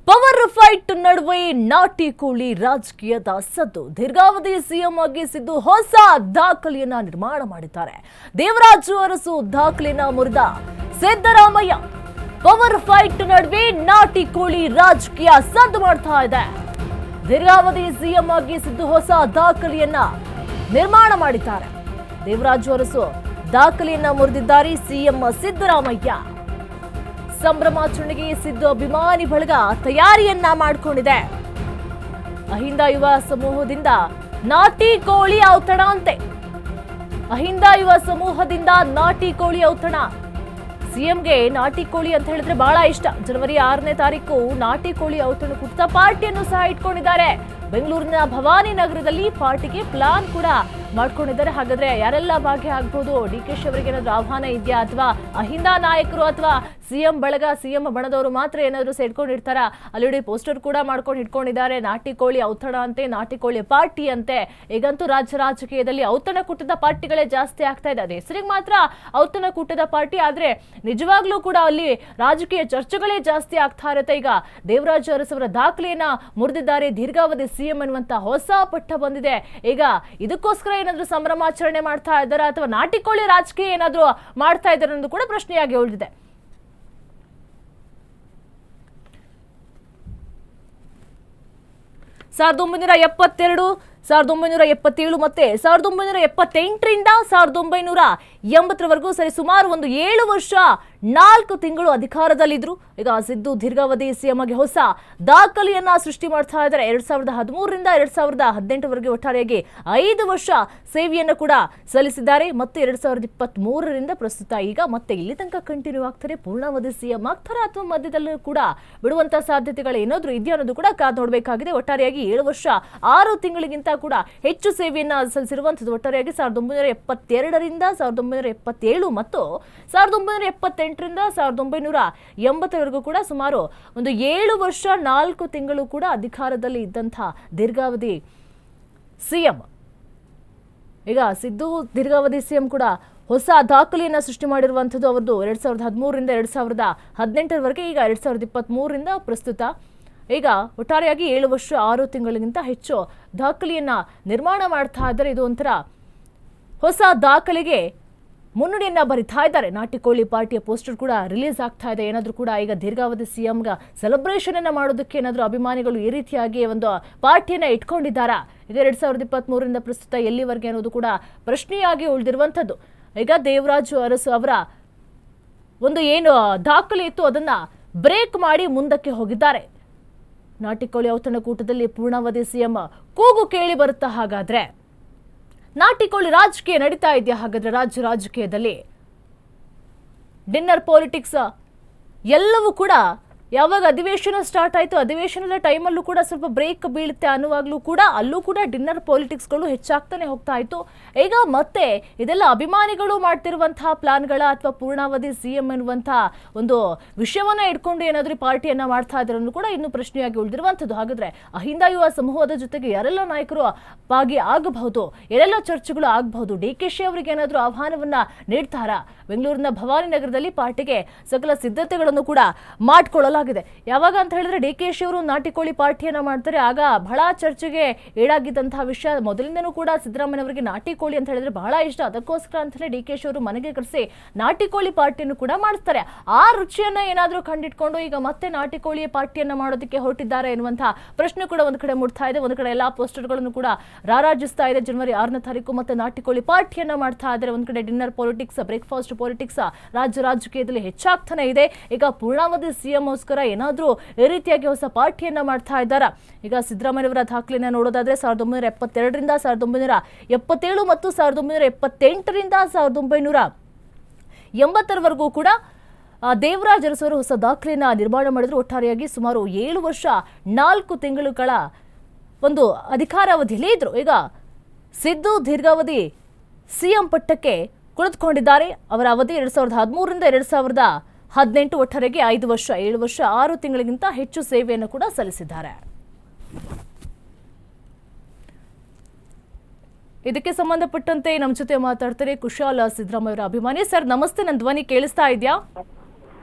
Power fight ನಡುವೆ ನಾಟಿ ಕೋಳಿ ರಾಜಕೀಯದ ಸದ್ದು. ದೀರ್ಘಾವಧಿ ಸಿಎಂ ಆಗಿ ಸಿದ್ದು ಹೊಸ ದಾಖಲೆಯನ್ನ ನಿರ್ಮಾಣ ಮಾಡಿದ್ದಾರೆ. ದೇವರಾಜು ಅರಸು ದಾಖಲೆಯನ್ನ ಮುರಿದ ಸಿದ್ದರಾಮಯ್ಯ. ಪವರ್ ಫೈಟ್ ನಡುವೆ ನಾಟಿ ಕೋಳಿ ರಾಜಕೀಯ ಸದ್ದು ಮಾಡ್ತಾ ಇದೆ. ದೀರ್ಘಾವಧಿ ಸಿಎಂ ಆಗಿ ಸಿದ್ದು ಹೊಸ ದಾಖಲೆಯನ್ನ ನಿರ್ಮಾಣ ಮಾಡಿದ್ದಾರೆ. ದೇವರಾಜು ಅರಸು ದಾಖಲೆಯನ್ನ ಮುರಿದಿದ್ದಾರೆ ಸಿಎಂ ಸಿದ್ದರಾಮಯ್ಯ. ಸಂಭ್ರಮಾಚರಣೆಗೆ ಸಿದ್ದು ಅಭಿಮಾನಿ ಬಳಗ ತಯಾರಿಯನ್ನ ಮಾಡಿಕೊಂಡಿದೆ. ಅಹಿಂದ ಯುವ ಸಮೂಹದಿಂದ ನಾಟಿ ಕೋಳಿ ಔತಣ ಅಂತೆ. ಅಹಿಂದ ಯುವ ಸಮೂಹದಿಂದ ನಾಟಿ ಕೋಳಿ ಔತಣ. ಸಿಎಂಗೆ ನಾಟಿ ಕೋಳಿ ಅಂತ ಹೇಳಿದ್ರೆ ಬಹಳ ಇಷ್ಟ. ಜನವರಿ 6ನೇ ತಾರೀಕು ನಾಟಿ ಕೋಳಿ ಔತಣ ಕುರಿತ ಪಾರ್ಟಿಯನ್ನು ಸಹ ಇಟ್ಕೊಂಡಿದ್ದಾರೆ. ಬೆಂಗಳೂರಿನ ಭವಾನಿ ನಗರದಲ್ಲಿ ಪಾರ್ಟಿಗೆ ಪ್ಲಾನ್ ಕೂಡ ಮಾಡ್ಕೊಂಡಿದ್ದಾರೆ. ಹಾಗಾದ್ರೆ ಯಾರೆಲ್ಲ ಭಾಗಿಯಾಗಬಹುದು? ಡಿಕೆಶಿ ಅವರಿಗೆ ಏನಾದ್ರು ಆಹ್ವಾನ ಇದೆಯಾ, ಅಥವಾ ಅಹಿಂದ ನಾಯಕರು ಅಥವಾ ಸಿಎಂ ಬಳಗ, ಸಿಎಂ ಬಣದವರು ಮಾತ್ರ ಏನಾದ್ರು ಸೇರ್ಕೊಂಡಿರ್ತಾರ? ಅಲ್ಲಿ ಪೋಸ್ಟರ್ ಕೂಡ ಮಾಡ್ಕೊಂಡು ಇಟ್ಕೊಂಡಿದ್ದಾರೆ. ನಾಟಿ ಕೋಳಿ ಔತಣ ಅಂತೆ, ನಾಟಿ ಕೋಳಿ ಪಾರ್ಟಿ ಅಂತೆ. ಈಗಂತೂ ರಾಜ್ಯ ರಾಜಕೀಯದಲ್ಲಿ ಔತಣ ಕೂಟದ ಪಾರ್ಟಿಗಳೇ ಜಾಸ್ತಿ ಆಗ್ತಾ ಇದೆ. ಅದೇ ಹೆಸರಿಗೆ ಮಾತ್ರ ಔತಣ ಕೂಟದ ಪಾರ್ಟಿ, ಆದ್ರೆ ನಿಜವಾಗ್ಲೂ ಕೂಡ ಅಲ್ಲಿ ರಾಜಕೀಯ ಚರ್ಚೆಗಳೇ ಜಾಸ್ತಿ ಆಗ್ತಾ ಇರುತ್ತೆ. ಈಗ ದೇವರಾಜು ಅರಸು ಅವರ ದಾಖಲೆಯನ್ನ ಮುರಿದಿದ್ದಾರೆ. ದೀರ್ಘಾವಧಿ ಸಿಎಂ ಅನ್ನುವಂತ ಹೊಸ ಪಟ್ಟ ಬಂದಿದೆ. ಈಗ ಇದಕ್ಕೋಸ್ಕರ ಏನಾದ್ರೂ ಸಂಭ್ರಮಾಚರಣೆ ಮಾಡ್ತಾ ಇದ್ದಾರಾ, ಅಥವಾ ನಾಟಿ ಕೋಳಿ ರಾಜಕೀಯ ಏನಾದ್ರೂ ಮಾಡ್ತಾ ಇದ್ದಾರೆ ಅನ್ನೋದು ಕೂಡ ಪ್ರಶ್ನೆಯಾಗಿ ಉಳಿದಿದೆ. ಸಾವಿರದ 1972, 1977 ಮತ್ತೆ 1978ರಿಂದ 1980ರವರೆಗೂ ಸರಿ ಸುಮಾರು ಒಂದು 7 ವರ್ಷ 4 ತಿಂಗಳು ಅಧಿಕಾರದಲ್ಲಿದ್ರು. ಈಗ ಸಿದ್ದು ದೀರ್ಘಾವಧಿ ಸಿಎಂ ಆಗಿ ಹೊಸ ದಾಖಲೆಯನ್ನ ಸೃಷ್ಟಿ ಮಾಡ್ತಾ ಇದ್ದಾರೆ. 2013ರಿಂದ 2018ವರೆಗೆ ಒಟ್ಟಾರೆಯಾಗಿ 5 ವರ್ಷ ಸೇವೆಯನ್ನು ಕೂಡ ಸಲ್ಲಿಸಿದ್ದಾರೆ. ಮತ್ತೆ 2023ರಿಂದ ಪ್ರಸ್ತುತ ಈಗ ಮತ್ತೆ ಇಲ್ಲಿ ತನಕ ಕಂಟಿನ್ಯೂ ಆಗ್ತಾರೆ. ಪೂರ್ಣಾವಧಿ ಸಿಎಂ ಆಗ್ತಾರೆ ಅಥವಾ ಮಧ್ಯದಲ್ಲೂ ಕೂಡ ಬಿಡುವಂತ ಸಾಧ್ಯತೆಗಳು ಏನಾದ್ರೂ ಇದೆಯಾ ಅನ್ನೋದು ಕೂಡ ಕಾದು ನೋಡಬೇಕಾಗಿದೆ. ಒಟ್ಟಾರೆಯಾಗಿ 7 ವರ್ಷ 6 ತಿಂಗಳಿಗಿಂತ ಕೂಡ ಹೆಚ್ಚು ಸೇವೆಯನ್ನ ಸಲ್ಲಿಸಿರುವಂತದ್ದು. ಒಟ್ಟಾರೆಯಾಗಿ 1972ರಿಂದ 1977 ಮತ್ತು 1978ರಿಂದ 1980ರವರೆಗೂ ಕೂಡ ಸುಮಾರು ಒಂದು 7 ವರ್ಷ 4 ತಿಂಗಳು ಕೂಡ ಅಧಿಕಾರದಲ್ಲಿ ಇದ್ದಂತಹ ದೀರ್ಘಾವಧಿ ಸಿಎಂ. ಈಗ ಸಿದ್ದು ದೀರ್ಘಾವಧಿ ಸಿಎಂ ಕೂಡ ಹೊಸ ದಾಖಲೆಯನ್ನ ಸೃಷ್ಟಿ ಮಾಡಿರುವಂಥದ್ದು. ಅವರದು 2013ರಿಂದ 2018ರವರೆಗೆ, ಈಗ 2023ರಿಂದ ಪ್ರಸ್ತುತ ಈಗ ಒಟ್ಟಾರೆಯಾಗಿ 7 ವರ್ಷ 6 ತಿಂಗಳಿಗಿಂತ ಹೆಚ್ಚು ದಾಖಲೆಯನ್ನ ನಿರ್ಮಾಣ ಮಾಡ್ತಾ ಇದ್ದಾರೆ. ಇದು ಒಂಥರ ಹೊಸ ದಾಖಲೆಗೆ ಮುನ್ನುಡಿಯನ್ನ ಬರಿತಾ ಇದ್ದಾರೆ. ನಾಟಿ ಕೋಳಿ ಪಾರ್ಟಿಯ ಪೋಸ್ಟರ್ ಕೂಡ ರಿಲೀಸ್ ಆಗ್ತಾ ಇದೆ. ಏನಾದ್ರೂ ಕೂಡ ಈಗ ದೀರ್ಘಾವಧಿ ಸಿಎಂಗ ಸೆಲೆಬ್ರೇಷನ್ ಅನ್ನ ಮಾಡೋದಕ್ಕೆ ಏನಾದ್ರೂ ಅಭಿಮಾನಿಗಳು ಈ ರೀತಿಯಾಗಿ ಒಂದು ಪಾರ್ಟಿಯನ್ನ ಇಟ್ಕೊಂಡಿದ್ದಾರಾ? ಈಗ 2023ರಿಂದ ಪ್ರಸ್ತುತ ಎಲ್ಲಿವರೆಗೆ ಅನ್ನೋದು ಕೂಡ ಪ್ರಶ್ನೆಯಾಗಿ ಉಳಿದಿರುವಂಥದ್ದು. ಈಗ ದೇವರಾಜು ಅರಸು ಅವರ ಒಂದು ಏನು ದಾಖಲೆ ಇತ್ತು ಅದನ್ನ ಬ್ರೇಕ್ ಮಾಡಿ ಮುಂದಕ್ಕೆ ಹೋಗಿದ್ದಾರೆ. ನಾಟಿ ಕೋಳಿ ಔತಣ ಕೂಟದಲ್ಲಿ ಪೂರ್ಣಾವಧಿ ಸಿಎಂ ಕೂಗು ಕೇಳಿ ಬರುತ್ತಾ? ಹಾಗಾದ್ರೆ ನಾಟಿ ಕೋಳಿ ರಾಜಕೀಯ ನಡೀತಾ ಇದೆಯಾ? ಹಾಗಾದ್ರೆ ರಾಜ್ಯ ರಾಜಕೀಯದಲ್ಲಿ ಡಿನ್ನರ್ ಪಾಲಿಟಿಕ್ಸ್ ಎಲ್ಲವೂ ಕೂಡ ಯಾವಾಗ ಅಧಿವೇಶನ ಸ್ಟಾರ್ಟ್ ಆಯಿತು, ಅಧಿವೇಶನದ ಟೈಮಲ್ಲೂ ಕೂಡ ಸ್ವಲ್ಪ ಬ್ರೇಕ್ ಬೀಳುತ್ತೆ ಅನ್ನುವಾಗಲೂ ಕೂಡ ಅಲ್ಲೂ ಕೂಡ ಡಿನ್ನರ್ ಪಾಲಿಟಿಕ್ಸ್ಗಳು ಹೆಚ್ಚಾಗ್ತಾನೆ ಹೋಗ್ತಾ ಇತ್ತು. ಈಗ ಮತ್ತೆ ಇದೆಲ್ಲ ಅಭಿಮಾನಿಗಳು ಮಾಡ್ತಿರುವಂತಹ ಪ್ಲಾನ್ಗಳ ಅಥವಾ ಪೂರ್ಣಾವಧಿ ಸಿಎಂ ಎನ್ನುವಂತಹ ಒಂದು ವಿಷಯವನ್ನ ಇಟ್ಕೊಂಡು ಏನಾದರೂ ಪಾರ್ಟಿಯನ್ನ ಮಾಡ್ತಾ ಇದ್ರು ಕೂಡ ಇನ್ನೂ ಪ್ರಶ್ನೆಯಾಗಿ ಉಳಿದಿರುವಂಥದ್ದು. ಹಾಗಾದ್ರೆ ಅಹಿಂದ ಯುವ ಸಮೂಹದ ಜೊತೆಗೆ ಯಾರೆಲ್ಲ ನಾಯಕರು ಭಾಗಿ ಆಗಬಹುದು, ಯಾರೆಲ್ಲ ಚರ್ಚೆಗಳು ಆಗಬಹುದು? ಡಿಕೆಶಿ ಅವರಿಗೆ ಏನಾದರೂ ಆಹ್ವಾನವನ್ನ ನೀಡ್ತಾರಾ? ಬೆಂಗಳೂರಿನ ಭವಾನಿ ನಗರದಲ್ಲಿ ಪಾರ್ಟಿಗೆ ಸಕಲ ಸಿದ್ಧತೆಗಳನ್ನು ಕೂಡ ಮಾಡಿಕೊಳ್ಳಲಾಗಿದೆ. ಯಾವಾಗ ಅಂತ ಹೇಳಿದ್ರೆ ಡಿಕೆಶಿ ಅವರು ನಾಟಿ ಕೋಳಿ ಪಾರ್ಟಿಯನ್ನ ಮಾಡ್ತಾರೆ. ಆಗ ಬಹಳ ಚರ್ಚೆಗೆ ಈಡಾಗಿದ್ದಂತಹ ವಿಷಯ. ಮೊದಲಿಂದನೂ ಕೂಡ ಸಿದ್ದರಾಮಯ್ಯ ಅವರಿಗೆ ನಾಟಿ ಕೋಳಿ ಅಂತ ಹೇಳಿದ್ರೆ ಬಹಳ ಇಷ್ಟ. ಅದಕ್ಕೋಸ್ಕರ ಅಂತಲೇ ಡಿಕೆಶಿ ಅವರು ಮನೆಗೆ ಕರೆಸಿ ನಾಟಿ ಕೋಳಿ ಪಾರ್ಟಿಯನ್ನು ಕೂಡ ಮಾಡಿಸ್ತಾರೆ. ಆ ರುಚಿಯನ್ನ ಏನಾದ್ರೂ ಕಂಡಿಟ್ಕೊಂಡು ಈಗ ಮತ್ತೆ ನಾಟಿ ಕೋಳಿ ಪಾರ್ಟಿಯನ್ನ ಮಾಡೋದಕ್ಕೆ ಹೊರಟಿದ್ದಾರೆ ಎನ್ನುವಂತಹ ಪ್ರಶ್ನೆ ಕೂಡ ಒಂದು ಕಡೆ ಮೂಡ್ತಾ ಇದೆ. ಒಂದು ಕಡೆ ಎಲ್ಲಾ ಪೋಸ್ಟರ್ಗಳನ್ನು ಕೂಡ ರಾರಾಜಿಸ್ತಾ ಇದೆ. ಜನವರಿ 6ನೇ ತಾರೀಕು ಮತ್ತೆ ನಾಟಿ ಕೋಳಿ ಪಾರ್ಟಿಯನ್ನ ಮಾಡ್ತಾ ಇದ್ದಾರೆ. ಒಂದ್ ಕಡೆ ಡಿನ್ನರ್ ಪಾಲಿಟಿಕ್ಸ್, ಬ್ರೇಕ್ಫಾಸ್ಟ್ ಪಾಲಿಟಿಕ್ಸ್ ರಾಜ್ಯ ರಾಜಕೀಯದಲ್ಲಿ ಹೆಚ್ಚಾಗ್ತಾನೆ ಇದೆ. ಈಗ ಪೂರ್ಣಾವಧಿ ಸಿಎಂಗೋಸ್ಕರ ಏನಾದ್ರೂ ಈ ರೀತಿಯಾಗಿ ಹೊಸ ಪಾರ್ಟಿಯನ್ನ ಮಾಡ್ತಾ ಇದ್ದಾರಾ? ಈಗ ಸಿದ್ದರಾಮಯ್ಯ ಅವರ ದಾಖಲೆಯನ್ನ ನೋಡೋದಾದ್ರೆ 1972ರಿಂದ 1977 ಮತ್ತು 1978ರಿಂದ 1980ರವರೆಗೂ ಕೂಡ ದೇವರಾಜ್ ಅರಸು ಅವರು ಹೊಸ ದಾಖಲೆಯನ್ನ ನಿರ್ಮಾಣ ಮಾಡಿದ್ರು. ಒಟ್ಟಾರೆಯಾಗಿ ಸುಮಾರು 7 ವರ್ಷ 4 ತಿಂಗಳುಗಳ ಒಂದು ಅಧಿಕಾರಾವಧಿಯಲ್ಲಿ ಇದ್ರು. ಈಗ ಸಿದ್ದು ದೀರ್ಘಾವಧಿ ಸಿಎಂ ಪಟ್ಟಕ್ಕೆ ಕುಳಿತುಕೊಂಡಿದ್ದಾರೆ. ಅವರ ಅವಧಿ 2013ರಿಂದ 2018, ಒಟ್ಟಾರೆಗೆ 5 ವರ್ಷ 7 ವರ್ಷ 6 ತಿಂಗಳಿಗಿಂತ ಹೆಚ್ಚು ಸೇವೆಯನ್ನು ಕೂಡ ಸಲ್ಲಿಸಿದ್ದಾರೆ. ಇದಕ್ಕೆ ಸಂಬಂಧಪಟ್ಟಂತೆ ನಮ್ಮ ಜೊತೆ ಮಾತಾಡ್ತಾರೆ ಕುಶಾಲ್, ಸಿದ್ದರಾಮಯ್ಯ ಅವರ ಅಭಿಮಾನಿ. ಸರ್ ನಮಸ್ತೆ, ನನ್ನ ಧ್ವನಿ ಕೇಳಿಸ್ತಾ ಇದೆಯಾ?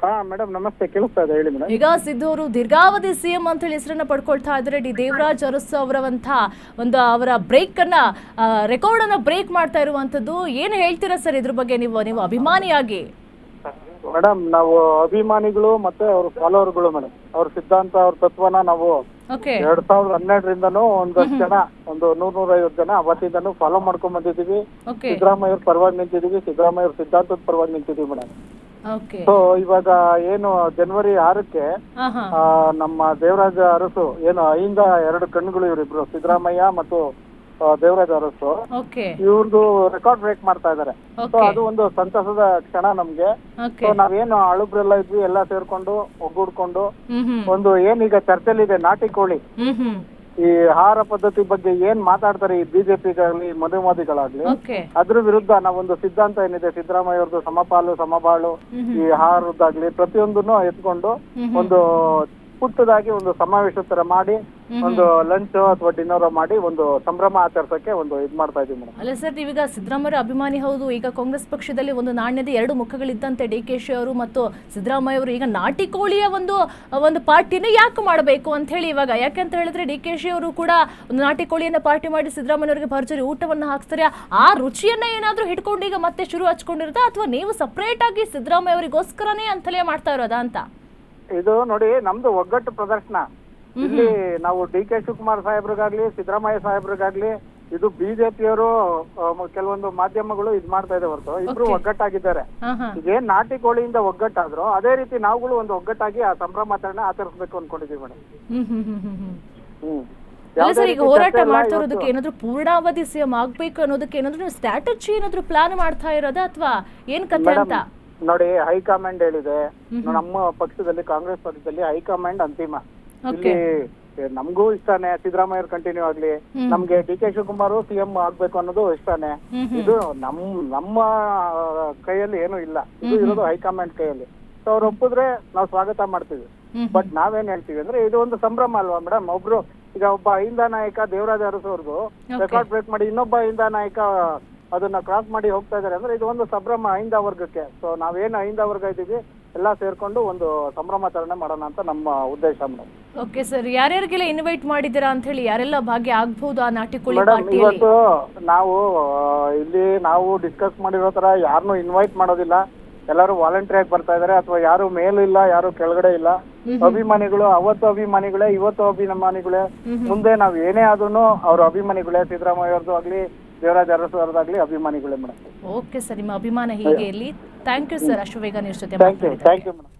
ಹಾ ಮೇಡಮ್ ನಮಸ್ತೆ, ಕೇಳಿಸ್ತಾ ಇದೆ, ಹೇಳಿ ಮೇಡಮ್. ಈಗ ಸಿದ್ದು ಅವರು ದೀರ್ಘಾವಧಿ ಸಿಎಂ ಅಂತ ಹೇಳಿ ಹೆಸರನ್ನ ಪಡ್ಕೊಳ್ತಾ ಇದ್ದಾರೆ. ದೇವರಾಜ್ ಅರಸು ಒಂದು ಅವರ ಬ್ರೇಕ್ ಅನ್ನ ರೆಕಾರ್ಡ್ ಅನ್ನ ಬ್ರೇಕ್ ಮಾಡ್ತಾ ಇರುವಂತದ್ದು ಏನು ಹೇಳ್ತೀರಾ ಸರ್ ಇದ್ರ ಬಗ್ಗೆ? ನೀವು ಅಭಿಮಾನಿಯಾಗಿ. ಮೇಡಮ್ ನಾವು ಅಭಿಮಾನಿಗಳು ಮತ್ತೆ ಅವ್ರ ಫಾಲೋವರ್ಗಳು ಮೇಡಮ್. ಅವ್ರ ಸಿದ್ಧಾಂತ, ಅವ್ರ ತತ್ವನ ನಾವು 2012ರಿಂದನೂ ಒಂದಷ್ಟು ಜನ, ಒಂದು 100-150 ಜನ ಅವತ್ತಿಂದನೂ ಫಾಲೋ ಮಾಡ್ಕೊಂಡ್ ಬಂದಿದ್ದೀವಿ. ಸಿದ್ದರಾಮಯ್ಯ ಅವ್ರ ಪರವಾಗಿ ನಿಂತಿದೀವಿ, ಸಿದ್ದರಾಮಯ್ಯ ಅವ್ರ ಸಿದ್ಧಾಂತದ ಪರವಾಗಿ ನಿಂತಿದೀವಿ ಮೇಡಮ್. ಸೊ ಇವಾಗ ಏನು ಜನವರಿ 6ಕ್ಕೆ ನಮ್ಮ ದೇವರಾಜ ಅರಸು ಏನು ಐಂದ 2 ಕಣ್ಣುಗಳು ಇವರಿಬ್ರು, ಸಿದ್ದರಾಮಯ್ಯ ಮತ್ತು ದೇವರಾಜ ಅರಸು, ಇವ್ರದ್ದು ರೆಕಾರ್ಡ್ ಬ್ರೇಕ್ ಮಾಡ್ತಾ ಇದಾರೆ. ಸೊ ಅದು ಒಂದು ಸಂತಸದ ಕ್ಷಣ ನಮ್ಗೆ. ಸೊ ನಾವೇನು ಅಳುಬ್ರೆಲ್ಲ ಇದ್ವಿ ಎಲ್ಲ ಸೇರ್ಕೊಂಡು ಒಗ್ಗೂಡ್ಕೊಂಡು ಒಂದು ಏನೀಗ ಚರ್ಚೆಲಿದೆ ನಾಟಿ ಕೋಳಿ, ಈ ಆಹಾರ ಪದ್ಧತಿ ಬಗ್ಗೆ ಏನ್ ಮಾತಾಡ್ತಾರೆ ಈ ಬಿಜೆಪಿಗಾಗ್ಲಿ ಮಧುವಾದಿಗಳಾಗ್ಲಿ, ಅದ್ರ ವಿರುದ್ಧ ನಾವೊಂದು ಸಿದ್ಧಾಂತ ಏನಿದೆ ಸಿದ್ದರಾಮಯ್ಯ ಅವ್ರದ್ದು ಸಮಪಾಲು ಸಮಬಾಳು, ಈ ಆಹಾರದ್ದಾಗ್ಲಿ ಪ್ರತಿಯೊಂದನ್ನು ಎತ್ಕೊಂಡು ಒಂದು ಪುಟ್ಟದಾಗಿ ಒಂದು ಸಮಾವೇಶ ತರ ಮಾಡಿ ಒಂದು ಲಂಚ್ ಅಥವಾ ಡಿನ್ನರ್ ಮಾಡಿ ಒಂದು ಸಂಭ್ರಮ ಆಚರಿಸಕ್ಕೆ ಒಂದು ಇದ್ ಮಾಡ್ತಾ ಇದೀವಿ ಮೇಡಮ್. ಅಲ್ಲ ಸರ್, ನೀವೀಗ ಸಿದ್ದರಾಮಯ್ಯ ಅಭಿಮಾನಿ ಹೌದು. ಈಗ ಕಾಂಗ್ರೆಸ್ ಪಕ್ಷದಲ್ಲಿ ಒಂದು ನಾಣ್ಯದ 2 ಮುಖಗಳಿದ್ದಂತೆ DK ಅವರು ಮತ್ತು ಸಿದ್ದರಾಮಯ್ಯ ಅವರು ಈಗ ನಾಟಿ ಕೋಳಿಯ ಒಂದು ಪಾರ್ಟಿನ ಯಾಕೆ ಮಾಡಬೇಕು ಅಂತ ಹೇಳಿ ಇವಾಗ, ಯಾಕೆಂತ ಹೇಳಿದ್ರೆ DK ಅವರು ಕೂಡ ಒಂದು ನಾಟಿ ಕೋಳಿಯನ್ನ ಪಾರ್ಟಿ ಮಾಡಿ ಸಿದ್ದರಾಮಯ್ಯ ಅವರಿಗೆ ಭರ್ಜರಿ ಊಟವನ್ನ ಹಾಕ್ತಾರೆ. ಆ ರುಚಿಯನ್ನ ಏನಾದ್ರೂ ಹಿಡ್ಕೊಂಡು ಈಗ ಮತ್ತೆ ಶುರು ಹಚ್ಕೊಂಡಿರುತ್ತಾ, ಅಥವಾ ನೀವು ಸಪರೇಟ್ ಆಗಿ ಸಿದ್ದರಾಮಯ್ಯ ಅವರಿಗೋಸ್ಕರನೇ ಅಂತಲೇ ಮಾಡ್ತಾ ಇರೋದಾ ಅಂತ? ಇದು ನೋಡಿ, ನಮ್ದು ಒಗ್ಗಟ್ಟು ಪ್ರದರ್ಶನ. ಇಲ್ಲಿ ನಾವು DK ಶಿವಕುಮಾರ್ ಸಾಹೇಬ್ರಿಗಾಗ್ಲಿ ಸಿದ್ದರಾಮಯ್ಯ ಸಾಹೇಬ್ರಿಗಾಗ್ಲಿ ಇದು ಬಿಜೆಪಿಯವರು ಕೆಲವೊಂದು ಮಾಧ್ಯಮಗಳು ಇದ್ ಮಾಡ್ತಾ ಇದೆ ಹೊರತು ಇಬ್ರು ಒಗ್ಗಟ್ಟಾಗಿದ್ದಾರೆ. ಈಗೇನ್ ನಾಟಿ ಕೋಳಿಯಿಂದ ಒಗ್ಗಟ್ಟಾದ್ರು ಅದೇ ರೀತಿ ನಾವುಗಳು ಒಂದು ಒಗ್ಗಟ್ಟಾಗಿ ಆ ಸಂಭ್ರಮಾಚರಣೆ ಆಚರಿಸಬೇಕು ಅನ್ಕೊಂಡಿದೀವಿ ಮೇಡಮ್. ಈಗ ಹೋರಾಟ ಮಾಡ್ತಾ ಇರೋದಕ್ಕೆ ಏನಾದ್ರು ಪೂರ್ಣಾವಧಿ ಸಿಎಂ ಆಗ್ಬೇಕು ಅನ್ನೋದಕ್ಕೆ ಏನಾದ್ರು ಸ್ಟ್ರಾಟಜಿ ಏನಾದ್ರು ಪ್ಲಾನ್ ಮಾಡ್ತಾ ಇರೋದಾ ಅಥವಾ ಏನ್ ಕಥೆ ಅಂತ? ನೋಡಿ, ಹೈಕಮಾಂಡ್ ಹೇಳಿದೆ, ನಮ್ಮ ಪಕ್ಷದಲ್ಲಿ ಕಾಂಗ್ರೆಸ್ ಪಕ್ಷದಲ್ಲಿ ಹೈಕಮಾಂಡ್ ಅಂತಿಮ. ಇಲ್ಲಿ ನಮಗೂ ಇಷ್ಟಾನೆ ಸಿದ್ದರಾಮಯ್ಯ ಕಂಟಿನ್ಯೂ ಆಗ್ಲಿ, ನಮ್ಗೆ DK ಶಿವಕುಮಾರ್ ಸಿಎಂ ಆಗ್ಬೇಕು ಅನ್ನೋದು ಇಷ್ಟಾನೆ. ಇದು ನಮ್ಮ ಕೈಯಲ್ಲಿ ಏನು ಇಲ್ಲ, ಇದು ಇರೋದು ಹೈಕಮಾಂಡ್ ಕೈಯಲ್ಲಿ. ಸೊ ಅವ್ರು ಒಪ್ಪಿದ್ರೆ ನಾವು ಸ್ವಾಗತ ಮಾಡ್ತೀವಿ. ಬಟ್ ನಾವೇನ್ ಹೇಳ್ತೀವಿ ಅಂದ್ರೆ ಇದು ಒಂದು ಸಂಭ್ರಮ ಅಲ್ವಾ ಮೇಡಮ್. ಒಬ್ರು ಈಗ ಒಬ್ಬ ಅಹಿಂದ ನಾಯಕ ದೇವರಾಜ ಅರಸು ಅವ್ರಿಗೂ ರೆಕಾರ್ಡ್ ಬ್ರೇಕ್ ಮಾಡಿ ಇನ್ನೊಬ್ಬ ಅಹಿಂದ ನಾಯಕ ಅದನ್ನ ಕ್ರಾಸ್ ಮಾಡಿ ಹೋಗ್ತಾ ಇದಾರೆ ಅಂದ್ರೆ ಇದು ಒಂದು ಸಂಭ್ರಮ ಅಹಿಂದ ವರ್ಗಕ್ಕೆ. ಸೊ ನಾವೇನು ಅಹಿಂದ ವರ್ಗ ಇದ್ದೀವಿ ಎಲ್ಲ ಸೇರ್ಕೊಂಡು ಒಂದು ಸಂಭ್ರಮಾಚರಣೆ ಮಾಡೋಣ ಅಂತ ನಮ್ಮ ಉದ್ದೇಶ ಮೇಡಮ್. ಓಕೆ ಸರ್, ಯಾರ್ಯಾರಿಗೆಲ್ಲ ಇನ್ವೈಟ್ ಮಾಡಿದ್ದೀರಾ ಅಂತ ಹೇಳಿ, ಯಾರೆಲ್ಲ ಭಾಗ್ಯ ಆಗ್ಬಹುದು ಆ ನಾಟಿ ಕೋಳಿ ಮೇಡಮ್? ಇವತ್ತು ನಾವು ಡಿಸ್ಕಸ್ ಮಾಡಿರೋ ತರ ಯಾರನ್ನೂ ಇನ್ವೈಟ್ ಮಾಡೋದಿಲ್ಲ. ಎಲ್ಲರೂ ವಾಲಂಟರಿ ಆಗಿ ಬರ್ತಾ ಇದಾರೆ, ಅಥವಾ ಯಾರು ಮೇಲೂ ಇಲ್ಲ ಯಾರು ಕೆಳಗಡೆ ಇಲ್ಲ. ಅಭಿಮಾನಿಗಳು ಅವತ್ತು ಅಭಿಮಾನಿಗಳೇ, ಇವತ್ತು ಅಭಿಮಾನಿಗಳೇ, ಮುಂದೆ ನಾವ್ ಏನೇ ಆದ್ರೂ ಅವ್ರ ಅಭಿಮಾನಿಗಳೇ. ಸಿದ್ದರಾಮಯ್ಯ ಅವ್ರದ್ದು ಆಗ್ಲಿ ದೇವರಾಜ ಅರಸು ಅವ್ರದ್ದಾಗ್ಲಿ ಅಭಿಮಾನಿಗಳೇ ಮೇಡಮ್. ಓಕೆ ಸರ್, ನಿಮ್ಮ ಅಭಿಮಾನ ಹೀಗೆ ಇರಲಿ. ಥ್ಯಾಂಕ್ ಯು ಸರ್, ಅಷ್ಟು ಬೇಗ ನೀವು ಜೊತೆ ಥ್ಯಾಂಕ್ ಯು ಮೇಡಮ್.